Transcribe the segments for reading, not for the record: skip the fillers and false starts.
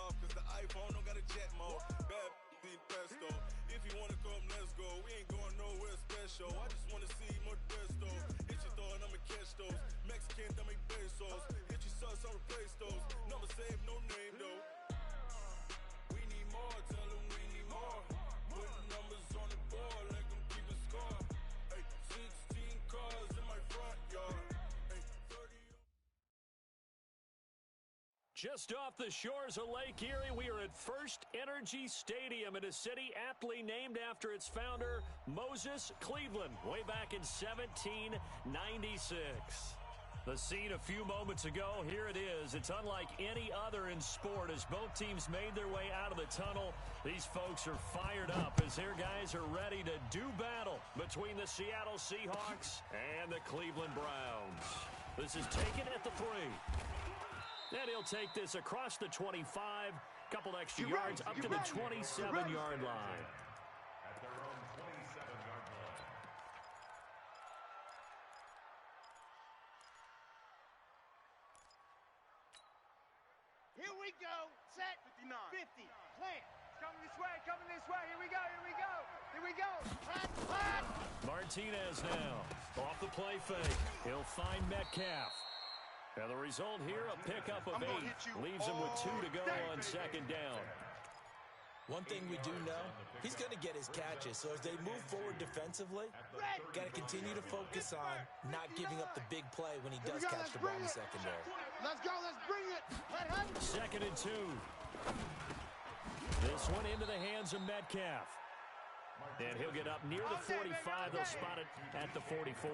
off, cause the iPhone don't got a jet mode. Bad pesto. If you wanna come, let's go. We ain't going nowhere special. I just wanna see more desto. Hit your thought, I'ma catch those. Mexican, dummy pesos. Hit your sus, I'll replace those. Number save, no name though. We need more, tell them we need more. Putting numbers on the board, let them keep a score. Hey, 16 cars in my front yard. Hey, 30. Just off the shores of Lake Erie, we are at First Energy Stadium in a city aptly named after its founder, Moses Cleveland, way back in 1796. The scene a few moments ago, here it is. It's unlike any other in sport as both teams made their way out of the tunnel. These folks are fired up as their guys are ready to do battle between the Seattle Seahawks and the Cleveland Browns. This is taken at the 3. And he'll take this across the 25, couple extra yards up to the 27-yard line. At their own 27-yard line. Here we go. Set. 59. 50. Plant. Coming this way. Coming this way. Here we go. Here we go. Here we go. Hot. Martinez now off the play fake. He'll find Metcalf. And the result here, a pickup of 8, leaves him with 2 to go on second down. One thing we do know, he's going to get his catches. So as they move forward defensively, got to continue to focus on not giving up the big play when he does catch the ball in the secondary. Let's go. Let's bring it. Second and 2. This one into the hands of Metcalf. And he'll get up near the 45. They'll spot it at the 44.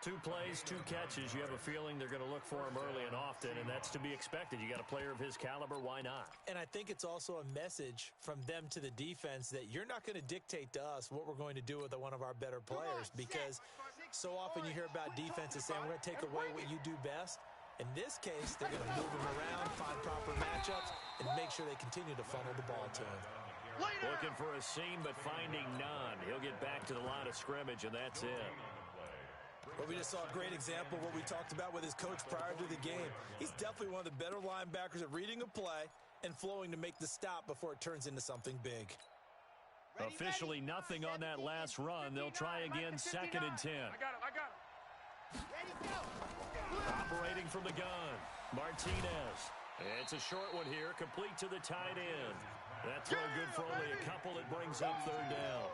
2 plays, 2 catches. You have a feeling they're going to look for him early and often, and that's to be expected. You got a player of his caliber, why not? And I think it's also a message from them to the defense that you're not going to dictate to us what we're going to do with one of our better players, because so often you hear about defenses saying we're going to take away what you do best. In this case, they're going to move him around, find proper matchups, and make sure they continue to funnel the ball to him. Looking for a seam, but finding none. He'll get back to the line of scrimmage, and that's it. Well, we just saw a great example of what we talked about with his coach prior to the game. He's definitely one of the better linebackers at reading a play and flowing to make the stop before it turns into something big. Officially nothing on that last run. They'll try again, second and 10. I got him. Ready, go. Operating from the gun, Martinez. It's a short one here, complete to the tight end. That throw good for only a couple. It brings up third down.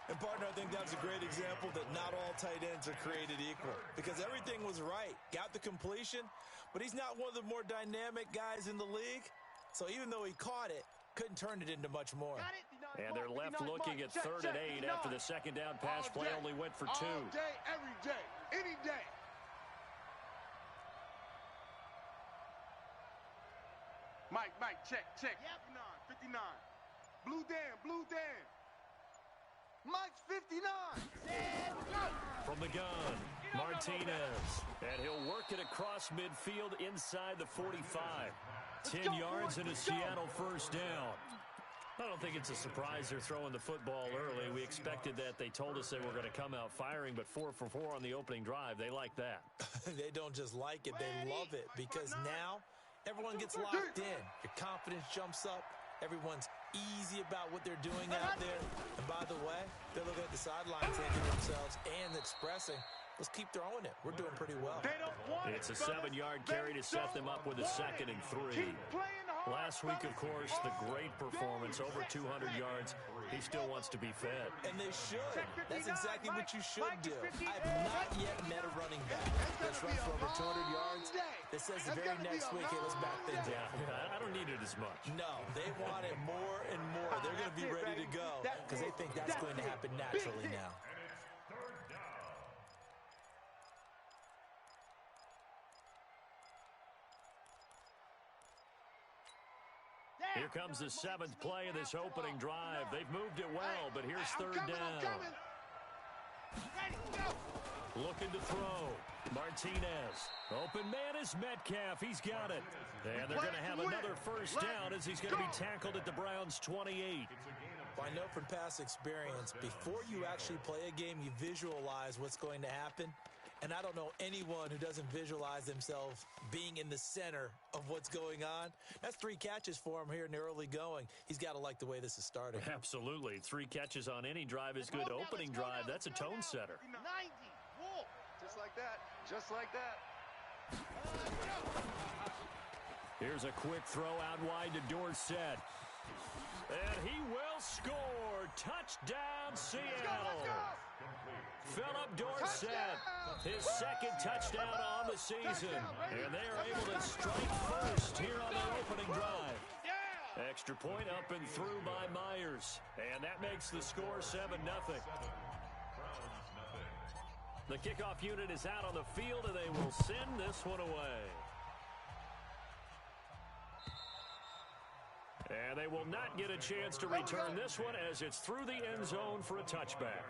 And, partner, I think that's a great example that not all tight ends are created equal, because everything was right. Got the completion, but he's not one of the more dynamic guys in the league. So even though he caught it, couldn't turn it into much more. And they're left looking at third and 8 after the second down pass play only went for 2. All day, every day, any day. Mike, check. Yep. 59. Blue Dan. Mike's 59. From the gun, Martinez. And he'll work it across midfield inside the 45. 10 yards and a Seattle first down. I don't think it's a surprise they're throwing the football early. We expected that. They told us they were going to come out firing, but 4 for 4 on the opening drive. They like that. They don't just like it, they love it, because now everyone gets locked in. Your confidence jumps up. Everyone's easy about what they're doing out there. And by the way, they're looking at the sidelines thinking to themselves and expressing, let's keep throwing it. We're doing pretty well. It's a 7-yard carry to set them up with a second and 3. Last week, of course, the great performance, over 200 yards. He still wants to be fed. And they should. That's exactly what you should do. I've not yet met a running back that's run for over 200 yards that says the very next week, hey, let's back things up. I don't need it as much. No, they want it more and more. They're going to be ready to go because they think that's going to happen naturally now. Here comes the 7th play of this opening drive. They've moved it well, but here's third down. Looking to throw. Martinez. Open man is Metcalf. He's got it. And they're going to have another first down as he's going to be tackled at the Browns' 28. I know from past experience, before you actually play a game, you visualize what's going to happen. And I don't know anyone who doesn't visualize themselves being in the center of what's going on. That's 3 catches for him here in the early going. He's got to like the way this is starting. Absolutely. 3 catches on any drive is good. Opening drive, that's a tone setter. 90. Wolf. Just like that. Just like that. Here's a quick throw out wide to Dorsett. And he will score. Touchdown, Seattle. Philip Dorsett, his second touchdown on the season. And they are able to strike first here on their opening drive. Extra point up and through by Myers. And that makes the score 7-0. The kickoff unit is out on the field, and they will send this one away. And they will not get a chance to return this one as it's through the end zone for a touchback.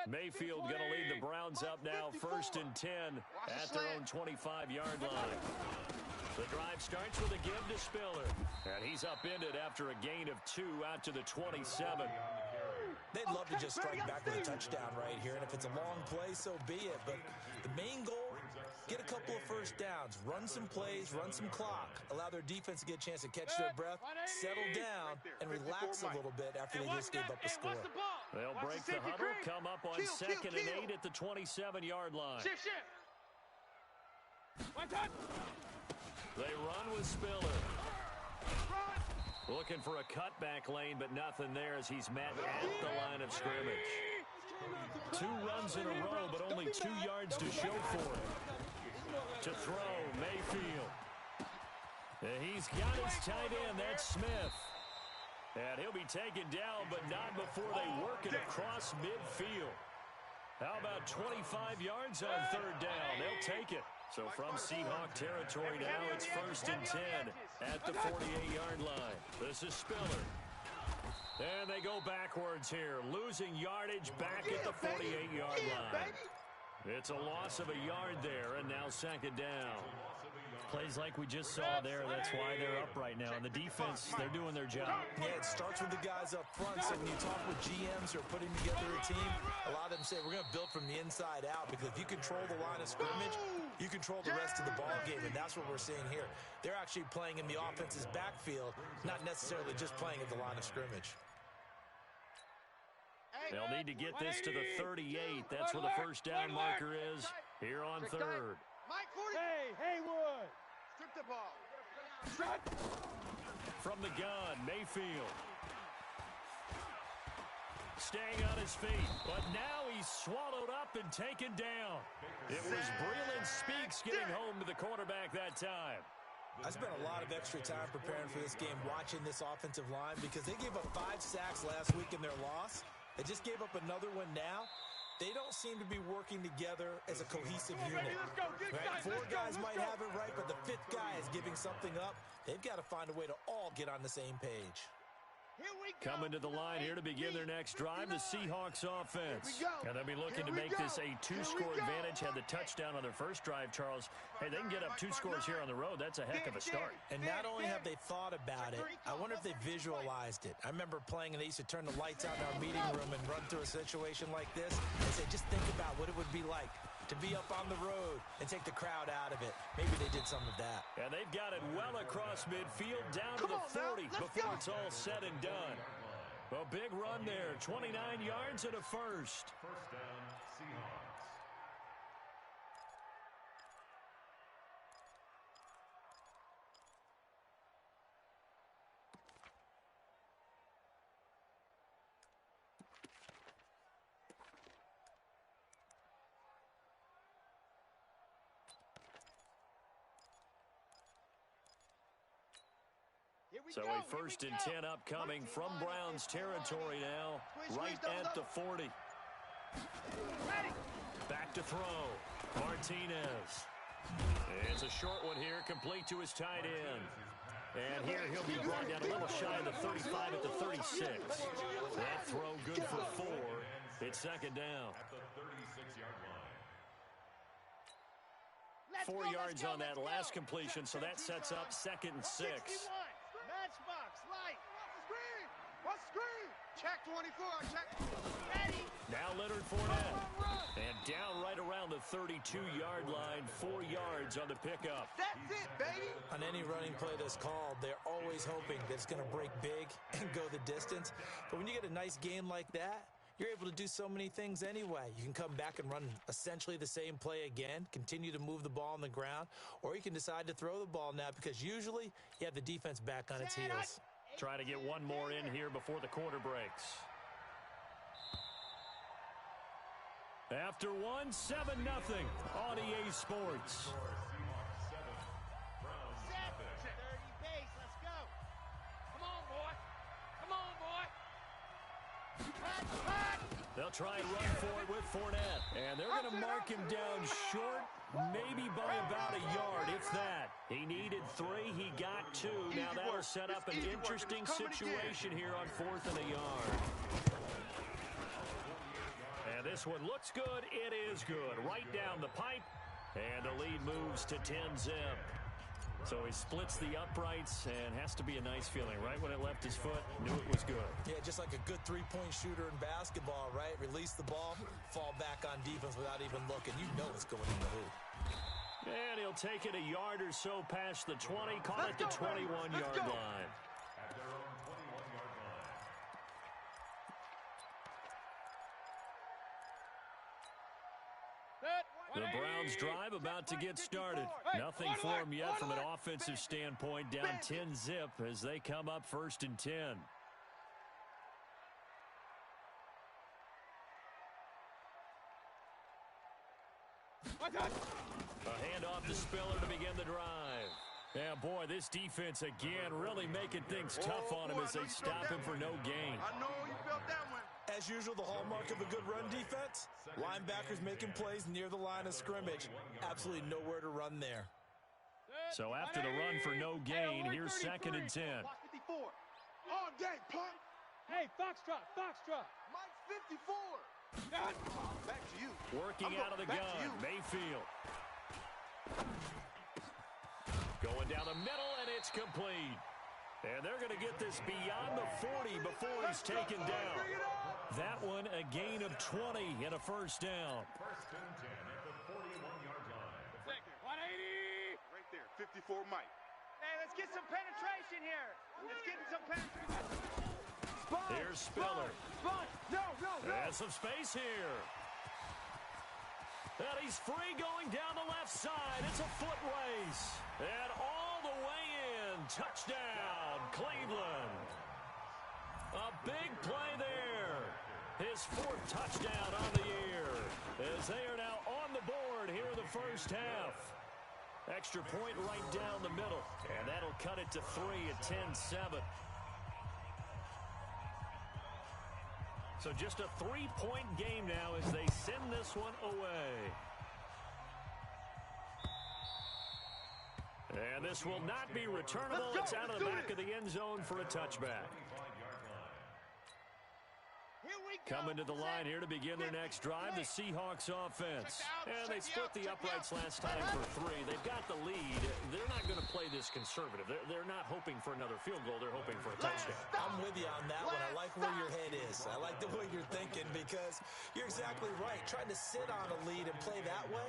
Mayfield going to lead the Browns up now, 1st and 10 at their own 25-yard line. The drive starts with a give to Spiller. And he's upended after a gain of 2 out to the 27. They'd love to just strike back with a touchdown right here, and if it's a long play, so be it. But the main goal, get a couple of first downs, run some plays, run some clock, allow their defense to get a chance to catch their breath, settle down, and relax a little bit after they just gave up a score. They'll break the huddle, come up on 2nd and 8 at the 27-yard line. They run with Spiller. Looking for a cutback lane, but nothing there as he's met at the line of scrimmage. 2 runs in a row, but only 2 yards to show for it. To throw, Mayfield. And he's got his tight end, that's Smith. And he'll be taken down, but not before they work it across midfield. How about 25 yards on 3rd down? They'll take it. So from Seahawk territory now, it's 1st and 10 at the 48-yard line. This is Spiller. And they go backwards here, losing yardage back at the 48-yard line. It's a loss of a yard there, and now 2nd down. Plays like we just saw there, that's why they're up right now. And the defense, they're doing their job. Yeah, it starts with the guys up front. So when you talk with GMs who are putting together a team, a lot of them say we're going to build from the inside out, because if you control the line of scrimmage, you control the rest of the ball game, and that's what we're seeing here. They're actually playing in the offense's backfield, not necessarily just playing at the line of scrimmage. They'll need to get this to the 38. That's where the first down marker is here on 3rd. Hey, Haywood. Strip the ball. From the gun, Mayfield. Staying on his feet, but now he's swallowed up and taken down. It was Breland Speaks getting home to the quarterback that time. I spent a lot of extra time preparing for this game, watching this offensive line, because they gave up 5 sacks last week in their loss. They just gave up another one now. They don't seem to be working together as a cohesive unit. Right? 4 guys might have it right, but the 5th guy is giving something up. They've got to find a way to all get on the same page. Coming to the line here to begin their next drive, the Seahawks offense. And they'll be looking to make this a 2-score advantage. Had the touchdown on their first drive, Charles. Hey, they can get up 2 scores here on the road. That's a heck of a start. And not only have they thought about it, I wonder if they visualized it. I remember playing, and they used to turn the lights out in our meeting room and run through a situation like this and say, just think about what it would be like to be up on the road and take the crowd out of it. Maybe they did some of that. And they've got it well across midfield, down to the 40 before it's all said and done. A big run there, 29 yards and a first. First down, Seahawks. So a 1st and 10 upcoming from Browns territory now, right at the 40. Back to throw, Martinez. It's a short one here, complete to his tight end. And here he'll be brought down a little shy of the 35 at the 36. That throw good for 4. It's 2nd down. At the 36-yard line. 4 yards on that last completion, so that sets up 2nd and 6. Matchbox, light. Screen. What screen? Check 24. Check. Ready. Now Leonard Fournette. And down right around the 32-yard line, 4 yards on the pickup. That's it, baby. On any running play that's called, they're always hoping that it's going to break big and go the distance. But when you get a nice game like that, you're able to do so many things anyway. You can come back and run essentially the same play again, continue to move the ball on the ground, or you can decide to throw the ball now because usually you have the defense back on its heels. Try to get one more in here before the quarter breaks. After 1, 7-0 on EA Sports. Set. 30 base. Let's go. Come on, boy. Come on, boy. Hot. They'll try and run for it with Fournette. And they're going to mark him down short, maybe by about a yard, if that. He needed 3. He got 2. Now that'll set up an interesting situation here on 4th and a yard. And this one looks good. It is good. Right down the pipe. And the lead moves to 10-zip. So he splits the uprights and has to be a nice feeling. Right when it left his foot, knew it was good. Yeah, just like a good three-point shooter in basketball, right? Release the ball, fall back on defense without even looking. You know it's going in the hoop. And he'll take it a yard or so past the 20. Call it the 21-yard line. At their own 21-yard line. The Browns drive about to get started. Nothing for them yet from an offensive standpoint. Down 10-zip as they come up 1st and 10. A handoff to Spiller to begin the drive. Yeah, boy, this defense again really making things tough on him as they stop him for no gain. I know you felt that one. As usual, the hallmark of a good run defense, linebackers making plays near the line of scrimmage. Absolutely nowhere to run there. So after the run for no gain, here's 2nd and 10. All day, punk. Hey, Foxtrot. Mike 54. Back to you. Working out of the gun, Mayfield. Going down the middle, and it's complete. And they're going to get this beyond the 40 before he's taken down. That one, a gain of 20 and a 1st down. 1st and 10 at the 41-yard line. 180. Right there, 54 Mike. Hey, let's get some penetration here. Let's get some penetration. Here's Spiller. No. And some space here. And he's free going down the left side. It's a foot race. And all the way in. Touchdown, Cleveland. A big play there. His 4th touchdown on the year. As they are now on the board here in the 1st half. Extra point right down the middle. And that'll cut it to 3 at 10-7. So just a 3-point game now as they send this one away. And this will not be returnable. It's out of the back of the end zone for a touchback. Coming to the line here to begin their next drive, the Seahawks offense. And they split the uprights last time for 3. They've got the lead. They're not going to play this conservative. They're not hoping for another field goal. They're hoping for a touchdown. I'm with you on that one. I like where your head is. I like the way you're thinking because you're exactly right. Trying to sit on a lead and play that way,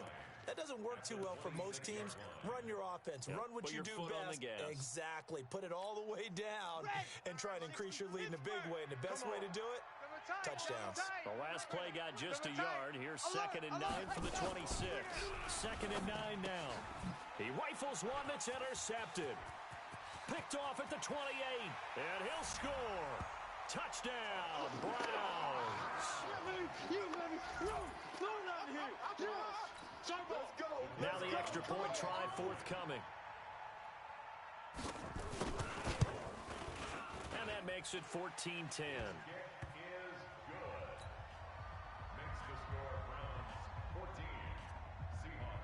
that doesn't work too well for most teams. Run your offense. Run what you do best. Exactly. Put it all the way down and try and increase your lead in a big way. And the best way to do it, touchdowns. The last play got just a yard. Here's 2nd and 9 for the 26. 2nd and 9 now. He rifles one that's intercepted. Picked off at the 28. And he'll score. Touchdown, Browns. Now the extra point try forthcoming. And that makes it 14-10.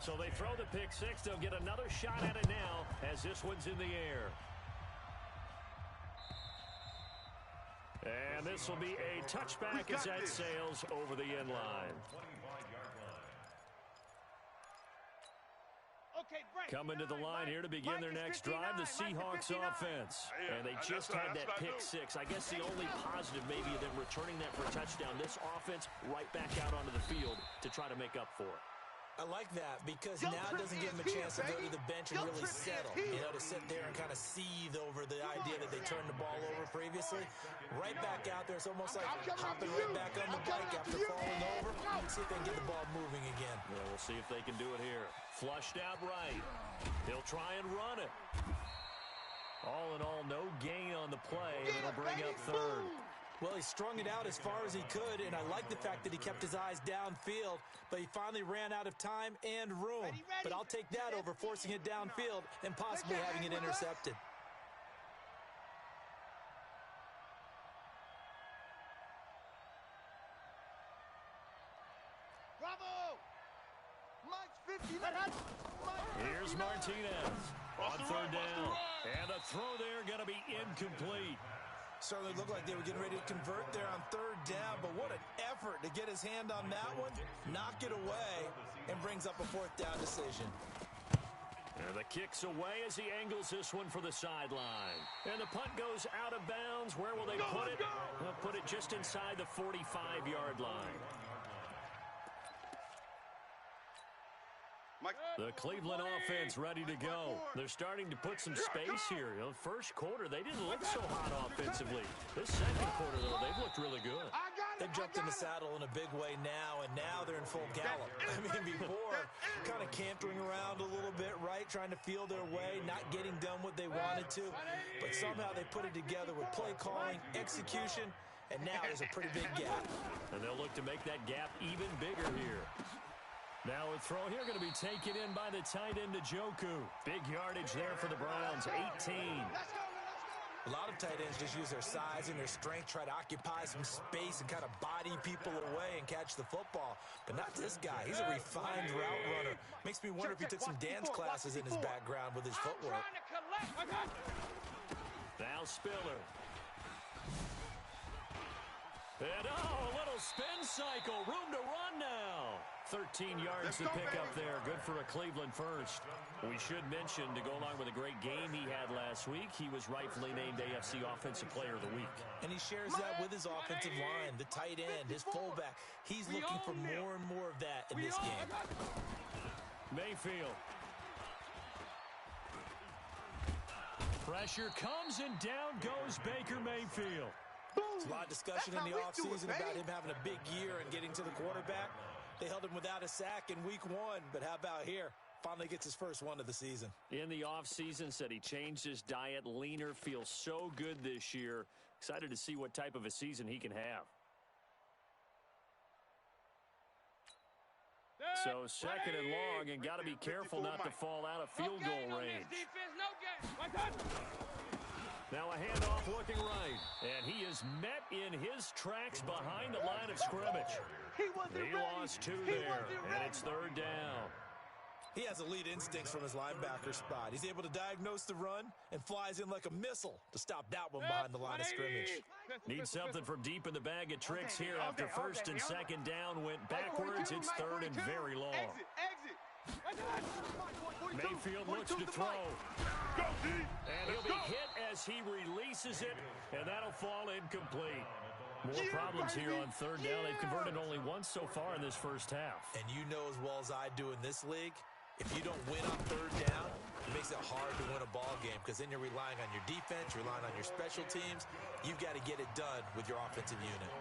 So they throw the pick 6. They'll get another shot at it now as this one's in the air. And this will be a touchback as that sails over the end line. Coming to the line here to begin their next drive, the Seahawks offense. And they just had that pick six. I guess the only positive maybe of them returning that for a touchdown. This offense right back out onto the field to try to make up for it. I like that because now it doesn't give them a chance to go to the bench and really settle. You know, to sit there and kind of seethe over the idea that they turned the ball over previously. Right back out there. It's almost like hopping right back on the bike after falling over. Let's see if they can get the ball moving again. Yeah, we'll see if they can do it here. Flushed out right. He'll try and run it. All in all, no gain on the play, and it'll bring up third. Well, he strung it out as far as he could, and I like the fact that he kept his eyes downfield, but he finally ran out of time and room. But I'll take that over forcing it downfield and possibly having it intercepted. Bravo! Mike's 50. Here's Martinez on third down. And the throw there going to be incomplete. Certainly looked like they were getting ready to convert there on third down, but what an effort to get his hand on that one, knock it away, and brings up a fourth down decision. And the kick's away as he angles this one for the sideline. And the punt goes out of bounds. Where will they put it? They'll put it just inside the 45-yard line. The Cleveland offense ready to go. They're starting to put some space here. You know, first quarter, they didn't look so hot offensively. This second quarter, though, they've looked really good. They've jumped in the saddle in a big way now, and now they're in full gallop. I mean, before, kind of cantering around a little bit, right, trying to feel their way, not getting done what they wanted to. But somehow they put it together with play calling, execution, and now there's a pretty big gap. And they'll look to make that gap even bigger here. Now a throw here going to be taken in by the tight end, Njoku. Big yardage there for the Browns, 18. A lot of tight ends just use their size and their strength, try to occupy some space and kind of body people away and catch the football. But not this guy. He's a refined route runner. Makes me wonder if he took some dance classes in his background with his footwork. Now Spiller. And a little spin cycle. Room to run now. 13 yards to pick up there. Good for a Cleveland first. We should mention, to go along with a great game he had last week, he was rightfully named AFC Offensive Player of the Week. And he shares that with his offensive line, the tight end, his fullback. He's looking for more and more of that in this game. Mayfield. Pressure comes and down goes Baker Mayfield. There's a lot of discussion in the offseason about him having a big year and getting to the quarterback. They held him without a sack in week 1, but how about here? Finally gets his first one of the season. In the offseason, said he changed his diet, leaner, feels so good this year. Excited to see what type of a season he can have. So second and long, and got to be careful not to fall out of field goal range. Now a handoff looking right, and he is met in his tracks behind the line of scrimmage. He lost 2 there, and it's third down. He has elite instincts from his linebacker spot. He's able to diagnose the run and flies in like a missile to stop that one behind the line of scrimmage. Need something from deep in the bag of tricks here after first and second down went backwards. It's third and very long. Mayfield looks to throw. And he'll be hit as he releases it, and that'll fall incomplete. More problems here on third down. They've converted only once so far in this first half. And you know as well as I do in this league, if you don't win on third down, it makes it hard to win a ball game because then you're relying on your defense, you're relying on your special teams. You've got to get it done with your offensive unit.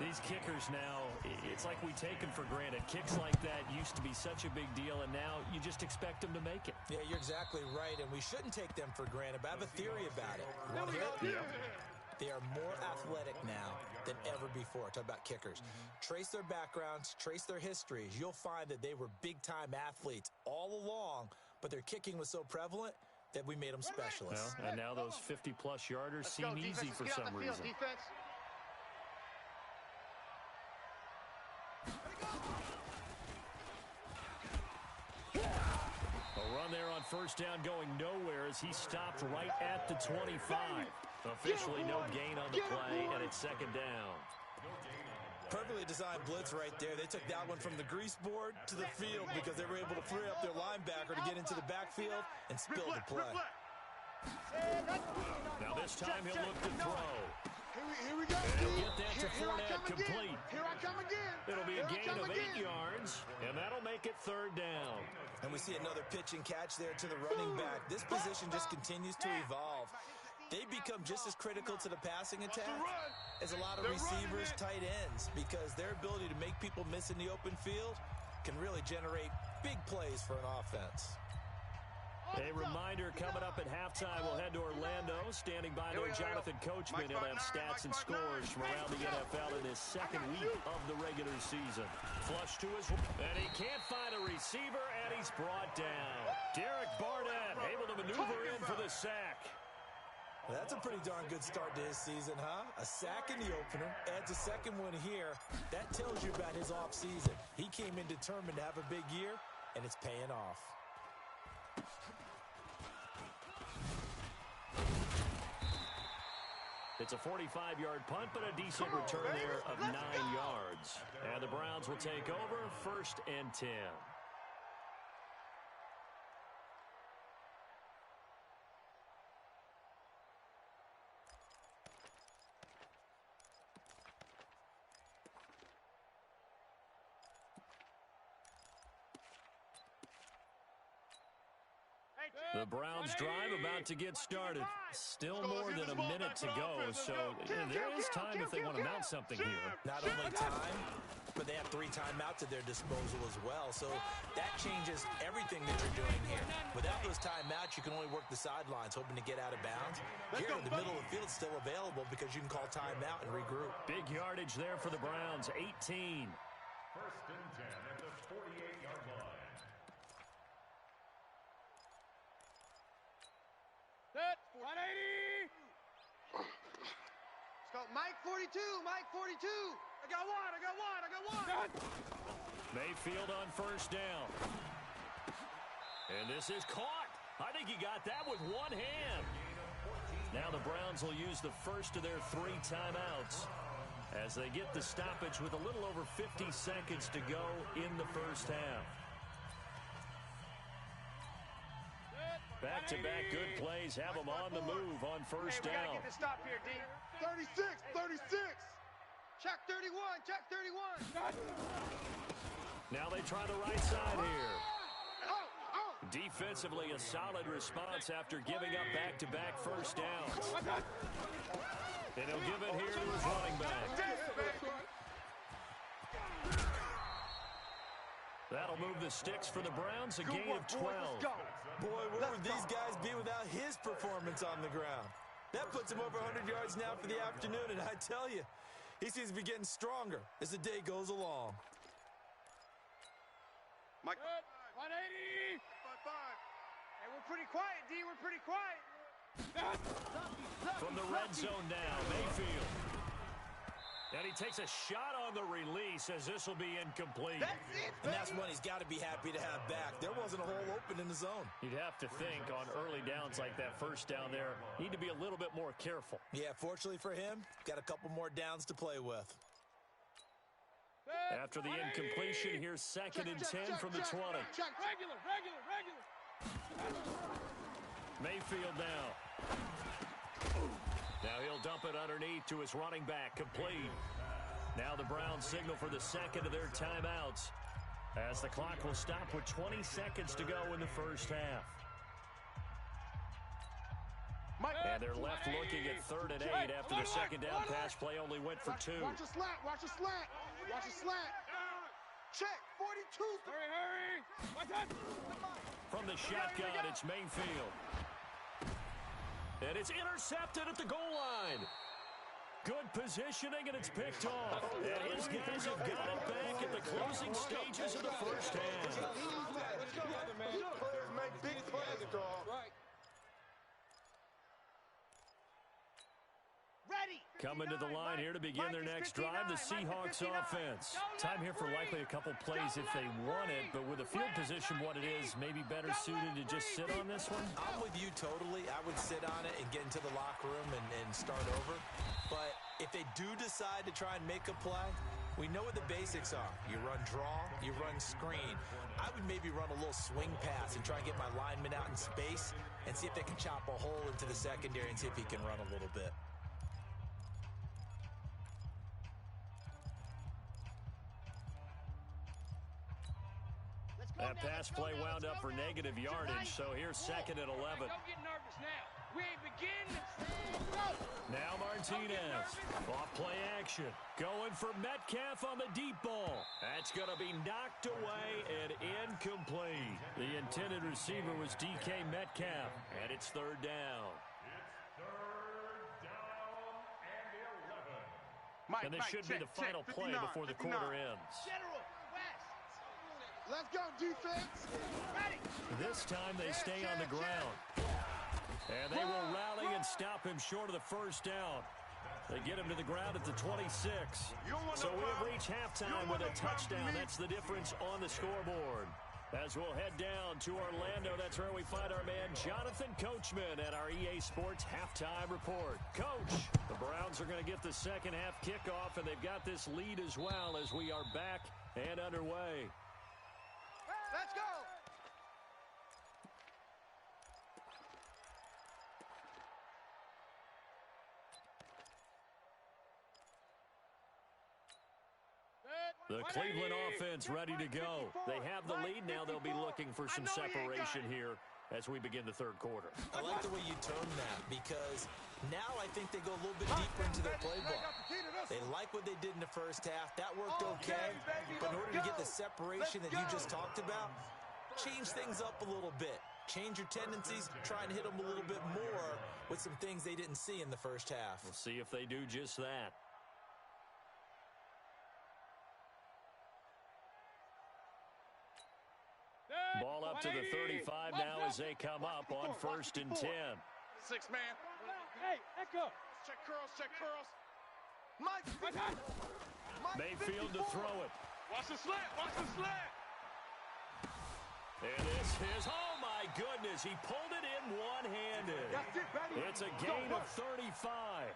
These kickers now, it's like we take them for granted. Kicks like that used to be such a big deal, and now you just expect them to make it. Yeah, you're exactly right, and we shouldn't take them for granted, but I have a theory about it. You want to hear it? Yeah. They are more athletic now than ever before. Talk about kickers. Trace their backgrounds, trace their histories. You'll find that they were big-time athletes all along, but their kicking was so prevalent that we made them specialists. Well, and now those 50-plus yarders seem easy for some reason. A run there on first down going nowhere as he stopped right at the 25. Officially no gain on the play, and it's second down. Perfectly designed blitz right there. They took that one from the grease board to the field because they were able to free up their linebacker to get into the backfield and spill the play. Now this time he'll look to throw. Here we go. And he'll get that to Here I Fournette come again. complete. Here I come again. It'll be a Here I gain come of 8 again. yards, and that'll make it 3rd down. And we see another pitch and catch there to the running back. This position just continues to evolve. They become just as critical to the passing attack as a lot of receivers, tight ends, because their ability to make people miss in the open field can really generate big plays for an offense. A reminder, coming up at halftime, we'll head to Orlando. Standing by there, Jonathan Coachman. He'll have stats and scores from around the NFL in his 2nd week of the regular season. Flush to his, and he can't find a receiver, and he's brought down. Derek Barnett able to maneuver in for the sack. Well, that's a pretty darn good start to his season, huh? A sack in the opener, adds a 2nd one here. That tells you about his offseason. He came in determined to have a big year, and it's paying off. It's a 45-yard punt, but a decent return there of 9 yards. And the Browns will take over 1st and 10. The Browns drive about to get started. Still more than a minute to go, so there is time if they want to mount something here. Not only time, but they have 3 timeouts at their disposal as well. So that changes everything that you're doing here. Without those timeouts, you can only work the sidelines, hoping to get out of bounds. Here in the middle of the field, still available because you can call timeout and regroup. Big yardage there for the Browns, 18. 1st and 10 at the 48-yard line. Set. 180. Let's go. Mike 42. Mike 42. I got one. Mayfield on 1st down. And this is caught. I think he got that with one hand. Now the Browns will use the first of their 3 timeouts as they get the stoppage with a little over 50 seconds to go in the 1st half. Back-to-back good plays have them on the move on 1st down. We gotta get the stop here, D. 36. Check 31. Check 31. Now they try the right side here. Defensively, a solid response after giving up back-to-back 1st downs. And he'll give it here to his running back. That'll move the sticks for the Browns, a gain of 12. Boy, where would these guys be without his performance on the ground? That puts him over 100 yards now for the afternoon, and I tell you, he seems to be getting stronger as the day goes along. Mike. 180. 5. Hey, we're pretty quiet, D. We're pretty quiet. From the red zone now, Mayfield. And he takes a shot on the release as this will be incomplete. And that's one he's got to be happy to have back. There wasn't a hole open in the zone. You'd have to think on early downs like that 1st down there, need to be a little bit more careful. Yeah, fortunately for him, got a couple more downs to play with. After the incompletion, here's 2nd and 10 from the 20. Regular. Mayfield now. Now he'll dump it underneath to his running back, complete. Now the Browns signal for the 2nd of their timeouts as the clock will stop with 20 seconds to go in the 1st half. And they're left looking at 3rd and 8 after the 2nd down pass play only went for 2. Watch a slant. Check. 42. Hurry. From the shotgun, it's Mayfield. And it's intercepted at the goal line. Good positioning, and it's picked off. And his guys have got it back at the closing stages of the 1st half. Let's go together, man. Players make big plays, dog. Right. Ready. Coming to the line here to begin their next drive, the Seahawks offense. Time here for likely a couple plays if they want it, but with the field position what it is, maybe better suited to just sit on this one? I'm with you totally. I would sit on it and get into the locker room and start over. But if they do decide to try and make a play, We know what the basics are. You run draw, you run screen. I would maybe run a little swing pass and try and get my lineman out in space and see if they can chop a hole into the secondary and see if he can run a little bit. That pass play wound up for negative yardage, so here's second and 11. Don't get nervous now. We ain't beginning. Now Martinez, off play action, going for Metcalf on the deep ball. That's going to be knocked away and incomplete. The intended receiver was DK Metcalf, and it's third down. It's third down and 11. And this should be the final play before the quarter ends. General, West. Let's go, defense. Ready. This time they stay on the ground. And they will rally and stop him short of the first down. They get him to the ground at the 26. So we have reached halftime with a touchdown. That's the difference on the scoreboard. As we'll head down to Orlando, that's where we find our man Jonathan Coachman at our EA Sports Halftime Report. Coach, the Browns are going to get the second half kickoff, and they've got this lead as well as we are back and underway. Let's go. The Cleveland offense ready to go. They have the lead. Now they'll be looking for some separation here as we begin the third quarter. I like the way you term that because now I think they go a little bit deeper into their playbook. They like what they did in the first half. That worked okay. But in order to get the separation that you just talked about, change things up a little bit. Change your tendencies. Try and hit them a little bit more with some things they didn't see in the first half. We'll see if they do just that. Ball up to the 35 now as they come up on 1st and 10. 6 man. Hey, Echo. Check curls, check curls. Mayfield to throw it. Watch the slant, watch the slant. And this is, oh my goodness, he pulled it in one-handed. It's a gain of 35.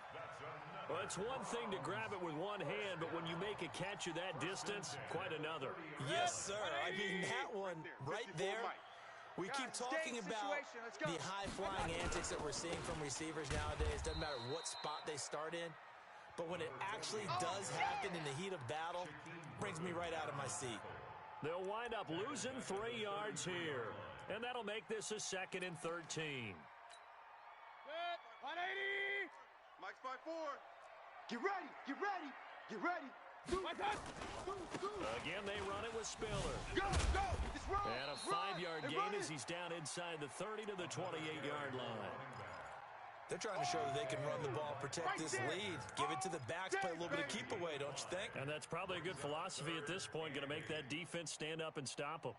Well, it's one thing to grab it with one hand, but when you make a catch of that distance, quite another. Yes, sir. I mean, that one right there, we keep talking about the high-flying antics that we're seeing from receivers nowadays. Doesn't matter what spot they start in, but when it actually does happen in the heat of battle, it brings me right out of my seat. They'll wind up losing 3 yards here, and that'll make this a 2nd and 13. 180. Mike's by 4. Get ready, get ready, get ready. Again, they run it with Spiller. Go, go. It's run. And a 5-yard gain as he's down inside the 30 to the 28-yard line. They're trying to show that they can run the ball, protect this lead, give it to the backs, play a little bit of keep away, don't you think? And that's probably a good philosophy at this point, going to make that defense stand up and stop them.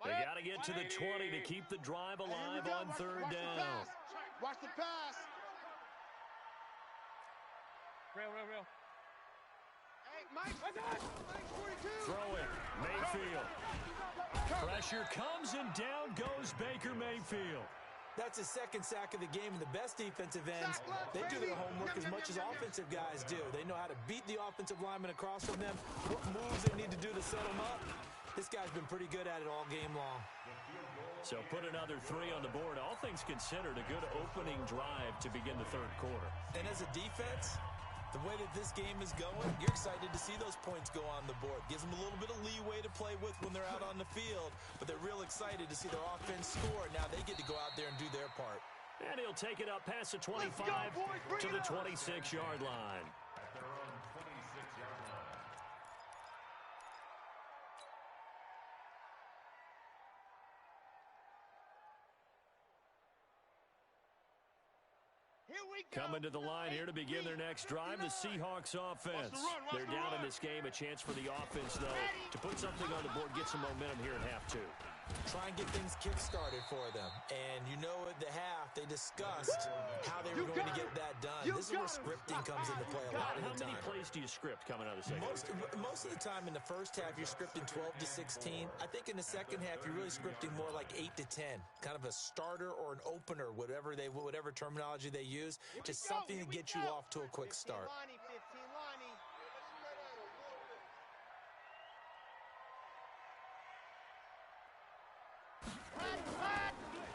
They got to get to the 20 to keep the drive alive on 3rd down. Watch the pass. Real. Hey, Mike. Mike 42. Throw it. Mayfield. Pressure comes and down goes Baker Mayfield. That's his 2nd sack of the game, and the best defensive ends, they do their homework as much as offensive guys do. They know how to beat the offensive lineman across from them, what moves they need to do to set them up. This guy's been pretty good at it all game long. So put another 3 on the board. All things considered, a good opening drive to begin the 3rd quarter. And as a defense, the way that this game is going, you're excited to see those points go on the board. Gives them a little bit of leeway to play with when they're out on the field, but they're real excited to see their offense score. Now they get to go out there and do their part. And he'll take it up past the 25 to the 26-yard line. At their own 26-yard line. Coming to the line here to begin their next drive, the Seahawks offense. They're down in this game. A chance for the offense, though, to put something on the board, get some momentum here in half 2. try and get things kick-started for them. And you know at the half, they discussed how they were going to get that done. This is where scripting comes into play a lot of the time. How many plays do you script coming out of the second? Most of the time in the first half, you're scripting 12 to 16. I think in the second half, you're really scripting more like 8 to 10. Kind of a starter or an opener, whatever terminology they use. Just something to get you off to a quick start.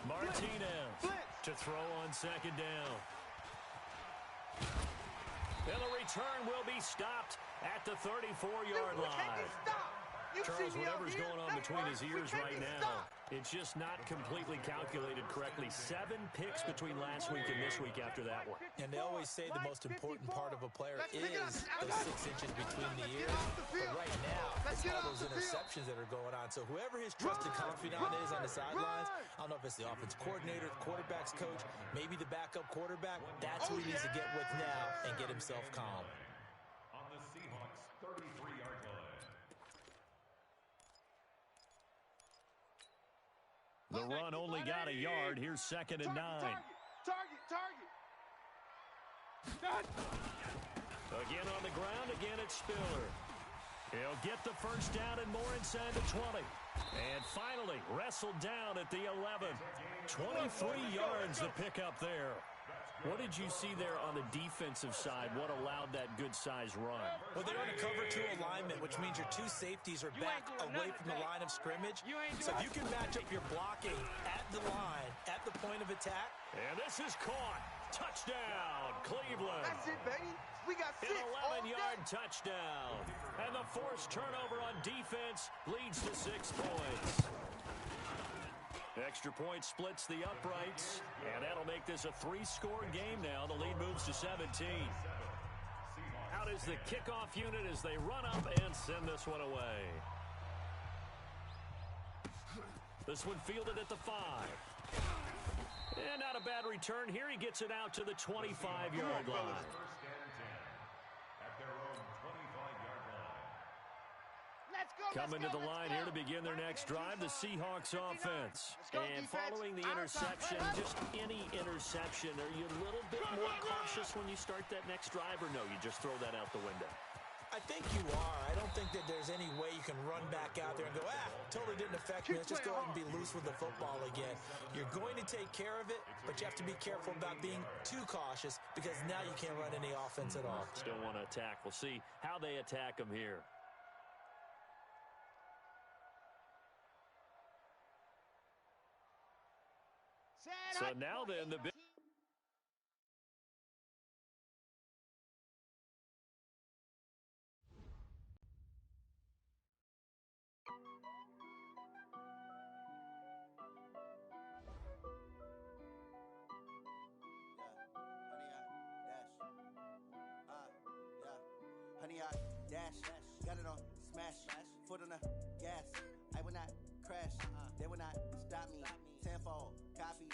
Martinez to throw on second down. And the return will be stopped at the 34-yard line. Charles, whatever's going on between his ears right now, it's just not completely calculated correctly. 7 picks between last week and this week after that one. And they always say the most important part of a player is those 6 inches between the ears. But right now, it's all those interceptions that are going on. So whoever his trusted confidant is on the sidelines, I don't know if it's the offense coordinator, the quarterback's coach, maybe the backup quarterback, that's who he needs to get with now and get himself calm. On the Seahawks 33-yard line. The run only got a yard. Here's 2nd and 9. Target. Again on the ground. Again it's Spiller. He'll get the first down and more inside the 20. And finally wrestled down at the 11. 23 yards to pick up there. What did you see there on the defensive side? What allowed that good-sized run? Well, they're on a cover 2 alignment, which means your 2 safeties are back away from the line of scrimmage. So if you can match up your blocking at the line, at the point of attack. And this is caught. Touchdown, Cleveland. That's it, baby. We got 6. An 11-yard touchdown. And the forced turnover on defense leads to 6 points. Extra point splits the uprights, and that'll make this a 3-score game now. The lead moves to 17. Out is the kickoff unit as they run up and send this one away. This one fielded at the 5. And not a bad return here. He gets it out to the 25-yard line. First and 10 at their own 25-yard line. Coming to the line here to begin their next drive, the Seahawks offense. And following the interception, just any interception, are you a little bit more cautious when you start that next drive, or no, you just throw that out the window? I think you are. I don't think that there's any way you can run back out there and go, totally didn't affect me. Let's just go ahead and be loose with the football again. You're going to take care of it, but you have to be careful about being too cautious because now you can't run any offense at all. Still want to attack. We'll see how they attack them here. So now then, the big... Honey, I dash, got it on smash, foot on the gas. I will not crash, they will not stop me. Tenfold, copy,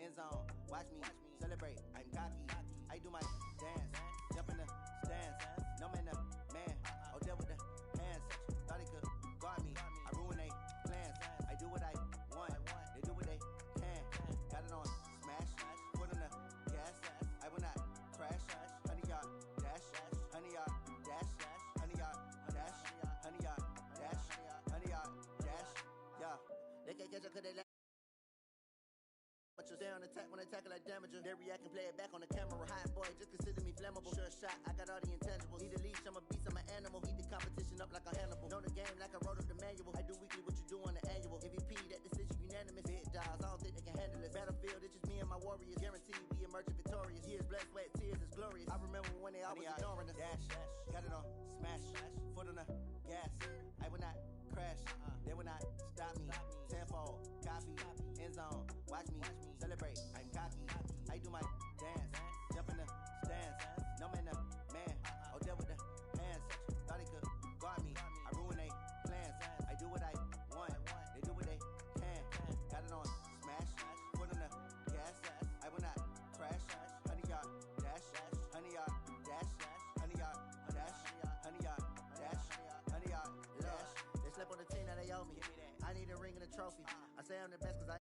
end zone, watch me celebrate. I'm cocky, I do my dance, jump in the stands. No man, man, oh there with the hands. Thought they could guard me, I ruin they plans. I do what I want, they do what they can. Got it on smash, foot on the gas. I will not crash, honey, y'all dash, honey, y'all dash, honey, y'all dash, honey, y'all dash, honey, y'all dash. Yeah, they can't catch up 'cause they laugh. Stay on attack when I tackle like damager. They react and play it back on the camera. Hot boy, just consider me flammable. Sure shot, I got all the intangibles. Need a leash, I'm a beast, I'm an animal. Eat the competition up like a Hannibal. Know the game like I wrote up the manual. I do weekly what you do on the annual. MVP, that decision unanimous. Big dials, I don't think they can handle it. Battlefield, it's just me and my warriors. Guaranteed we emerge victorious. Years, blood, sweat, tears, it's glorious. I remember when they always ignoring us. Dash, got it on smash, foot on the gas. I will not crash, they will not stop me. Tenfold, copy, end zone, watch me celebrate. I'm cocky, I do my dance, jump in the stands. No man, man, oh there with the hands. Thought they could guard me, I ruin they plans. I do what I want, they do what they can. Got it on smash, foot on the gas. I will not crash, honey, y'all dash, honey, y'all dash, honey, y'all dash, honey, y'all dash, honey, y'all dash. They slept on the team that they owe me. I need a ring and a trophy. say I'm the best cause I